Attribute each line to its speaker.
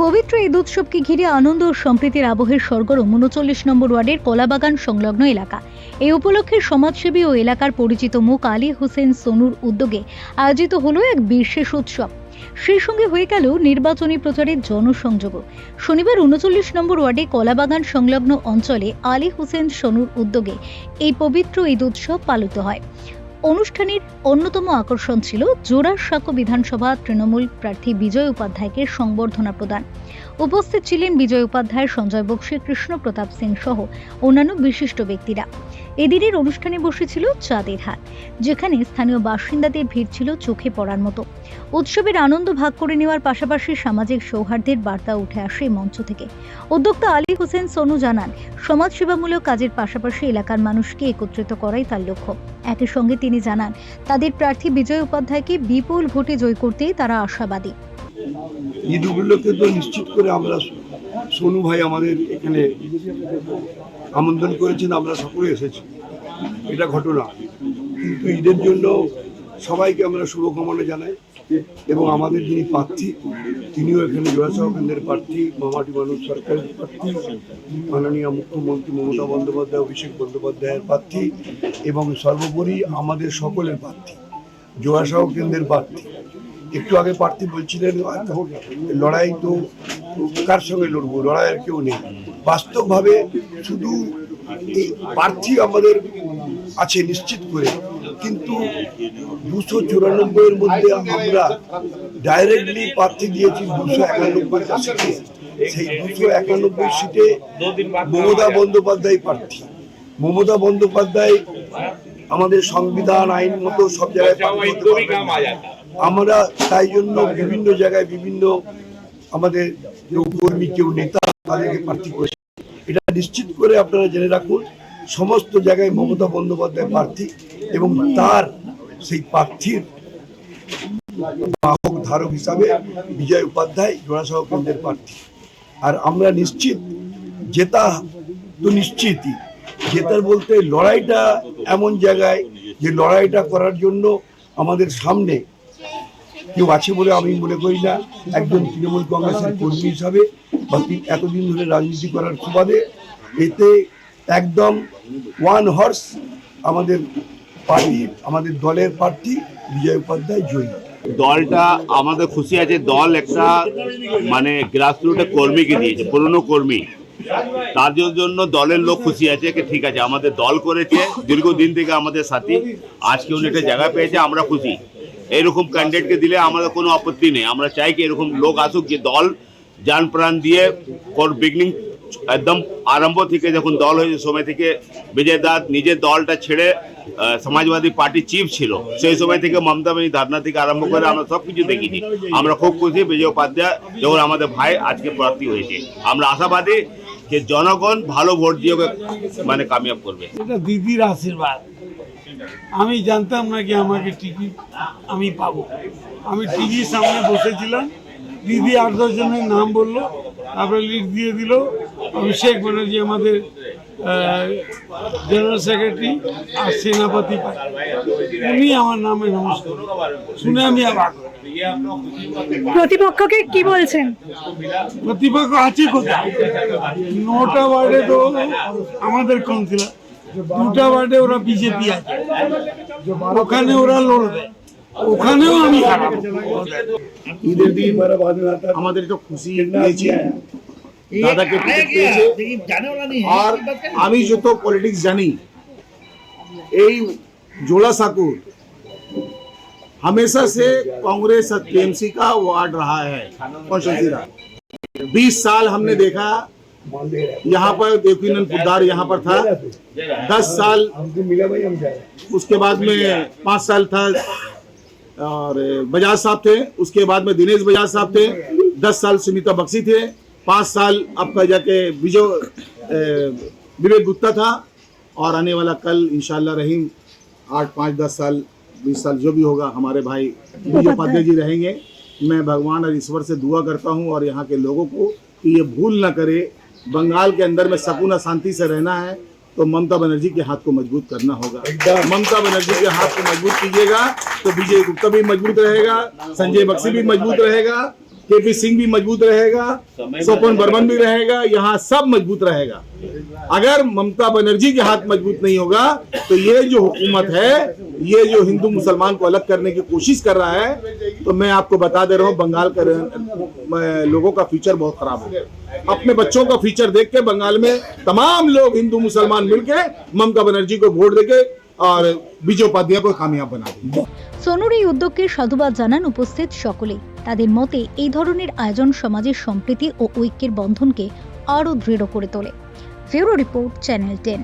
Speaker 1: পবিত্র ঈদ উৎসবকে ঘিরে আনন্দ ও সম্প্রীতির আবহের সরগরম ৩৯ নম্বর ওয়ার্ডের কলাবাগান সংলগ্ন এলাকা। এই উপলক্ষে সমাজসেবী ও এলাকার পরিচিত মুখ আলী হোসেন সোনুর উদ্যোগে আয়োজিত হলো এক বিশেষ উৎসব। সেই সঙ্গে হয়ে গেল নির্বাচনী প্রচারের জনসংযোগও। শনিবার ৩৯ নম্বর ওয়ার্ডে কলাবাগান সংলগ্ন অঞ্চলে আলী হোসেন সোনুর উদ্যোগে এই পবিত্র ঈদ উৎসব পালিত হয়। অনুষ্ঠানের অন্যতম আকর্ষণ ছিল জোড়াসাঁকো বিধানসভা তৃণমূল প্রার্থী বিজয় উপাধ্যায়কে সংবর্ধনা প্রদান। উপস্থিত ছিলেন বিজয় উপাধ্যায়, সঞ্জয় বক্সী, কৃষ্ণ প্রতাপ সিং সহ অন্যান্য বিশিষ্ট ব্যক্তিরা। এদিনের অনুষ্ঠানে বসেছিল চাঁদের হাট, যেখানে স্থানীয় বাসিন্দাদের ভিড় ছিল চোখে পড়ার মতো। উৎসবের আনন্দ ভাগ করে নেওয়ার পাশাপাশি সামাজিক সৌহার্দ্যের বার্তা উঠে আসে মঞ্চ থেকে। উদ্যোক্তা আলী হোসেন সোনু জানান, সমাজসেবামূলক কাজের পাশাপাশি এলাকার মানুষকে একত্রিত করাই তার লক্ষ্য। একই সঙ্গে তিনি জানান, তাদের প্রার্থী বিজয় উপাধ্যায়কে বিপুল ভোটে জয় করতেই তারা আশাবাদী।
Speaker 2: ঈদগুলোকে তো নিশ্চিত করে আমরা সোনু ভাই আমাদের এখানে আমন্ত্রণ করেছেন, আমরা সকলে এসেছি, এটা ঘটনা। কিন্তু ঈদের জন্য সবাইকে আমরা শুভকামনা জানাই এবং আমাদের যিনি প্রার্থী তিনিও এখানে জোড়াসাঁকো কেন্দ্রের প্রার্থী, মামাটি মানুষ সরকারের প্রার্থী, মাননীয় মুখ্যমন্ত্রী মমতা বন্দ্যোপাধ্যায়, অভিষেক বন্দ্যোপাধ্যায়ের প্রার্থী এবং সর্বোপরি আমাদের সকলের প্রার্থী, জোড়াসাঁকো কেন্দ্রের প্রার্থী। একটু আগে প্রার্থী বলছিলেন লড়াই তো কার সঙ্গে লড়বো, লড়াইয়ের কেউ নেই। বাস্তবভাবে শুধু এই প্রার্থী আমাদের আছে নিশ্চিত করে, কিন্তু 294-এর মধ্যে আমরা ডাইরেক্টলি প্রার্থী দিয়েছি 291 সিটে। সেই 291 সিটে মমতা বন্দ্যোপাধ্যায় প্রার্থী। মমতা বন্দ্যোপাধ্যায় আমাদের সংবিধান আইন মতো সব জায়গায় আমরা তাই জন্য বিভিন্ন জায়গায় বিভিন্ন আমাদের কেউ কর্মী, কেউ নেতা তাদেরকে প্রার্থী করেছে। এটা নিশ্চিত করে আপনারা জেনে রাখুন, সমস্ত জায়গায় মমতা বন্দ্যোপাধ্যায় প্রার্থী এবং তার সেই প্রার্থীর বাহক ধারক হিসাবে বিজয় উপাধ্যায় জোড়াসাঁকো কেন্দ্রের প্রার্থী। আর আমরা নিশ্চিত, জেতা তো নিশ্চিতই, জেতার বলতে লড়াইটা এমন জায়গায় যে লড়াইটা করার জন্য আমাদের সামনে কেউ আছে বলে আমি মনে করি না। একজন তৃণমূল কংগ্রেসের কর্মী হিসাবে বা এতদিন ধরে রাজনীতি করার সুবাদে এতে একদম ওয়ান হর্স আমাদের পার্টি, আমাদের দলের প্রার্থী বিজয় উপাধ্যায় জয়ী।
Speaker 3: দলটা আমাদের খুশি আছে, দল একটা মানে গ্রাসরুটে কর্মীকে দিয়েছে, পুরনো কর্মী, তার জন্য দলের লোক খুশি আছে কি ঠিক আছে আমাদের দল করেছে দীর্ঘদিন থেকে আমাদের সাথী, আজকে উনি একটা জায়গা পেয়েছে, আমরা খুশি। এরকম ক্যান্ডিডেটকে দিলে আমাদের কোনো আপত্তি নেই। আমরা চাই কি এরকম লোক আসুক যে দল যান প্রাণ দিয়ে বিগিনিং একদম আরম্ভ থেকে যখন দল হয়েছে সময় থেকে বিজয় দাস নিজের দলটা ছেড়ে সমাজবাদী পার্টি চিফ ছিল, সেই সময় থেকে মমতা বাহিনী ধারণা থেকে আরম্ভ করে আমরা সব কিছু দেখেছি। আমরা খুব খুশি বিজয় উপাধ্যায় যখন আমাদের ভাই আজকে প্রার্থী হয়েছে। আমরা আশাবাদী যে জনগণ ভালো ভোট দিয়ে মানে কামিয়াব করবে।
Speaker 4: এটা দিদির আশীর্বাদ। আমি জানতাম না কি আমাকে টিকিট আমি পাবো। আমি টিভির সামনে বসেছিলাম, দিদি 8-10 জনের নাম বললো, তারপরে লিড দিয়ে দিল। অভিষেক ব্যানার্জি আমাদের জেনারেল সেক্রেটারি আর সেনাপতি পাই, উনি আমার নামে নমস্কার শুনে আমি আবার।
Speaker 5: প্রতিপক্ষকে কি বলছেন?
Speaker 4: প্রতিপক্ষ আছে কোথায়? 9টা ওয়ার্ডে তো আমাদের কাউন্সিলর, 2টা ওয়ার্ডে ওরা বিজেপি আছে, ওখানে ওরা লড়বে, ওখানেও আমি
Speaker 6: ঈদের দিন আমাদের একটু খুশি পেয়েছি, দাদাকে টিকিট পেয়েছে। আর আমি যত পলিটিক্স জানি, এই जोड़ासांको हमेशा से कांग्रेस टीएमसी का वार्ड रहा है, कॉन्स्टिट्यूंसी रहा। 20 साल हमने देखा यहाँ पर देवकीनंद पुद्दार यहाँ पर था, 10 साल उसके बाद में 5 साल था और बजाज साहब थे, उसके बाद में दिनेश बजाज साहब थे, 10 साल सुनीता बख्शी थे, 5 साल आपका जाके विवेक गुप्ता था, और आने वाला कल इंशाल्लाह रहीम 8, 5, 10 साल 20 साल जो भी होगा हमारे भाई विजय उपाध्याय जी रहेंगे। मैं भगवान और ईश्वर से दुआ करता हूं और यहाँ के लोगों को कि ये भूल न करे, बंगाल के अंदर में सकून शांति से रहना है तो ममता बनर्जी के हाथ को मजबूत करना होगा। ममता बनर्जी के हाथ को मजबूत कीजिएगा तो विजय गुप्ता भी मजबूत रहेगा, संजय बख्शी भी मजबूत रहेगा, केपी सिंह भी मजबूत रहेगा, स्वपन बर्मन भी रहेगा, यहाँ सब मजबूत रहेगा। अगर ममता बनर्जी के हाथ मजबूत नहीं होगा तो ये जो हुकूमत है, ये जो हिंदू मुसलमान को अलग करने की कोशिश कर रहा है, तो मैं आपको बता दे रहा हूँ बंगाल का लोगों का फ्यूचर बहुत खराब होगा। अपने बच्चों का फ्यूचर देख के बंगाल में तमाम लोग हिंदू मुसलमान मिलके ममता बनर्जी को वोट देके और বিজয় উপাধ্যায় को कामयाब बना देंगे।
Speaker 1: সোনুর এই উদ্যোগকে সাধুবাদ জানান উপস্থিত সকলেই। তাদের মতে এই ধরনের আয়োজন সমাজের সম্প্রীতি ও ঐক্যের বন্ধনকে আরও দৃঢ় করে তোলে। Bureau report, channel 10।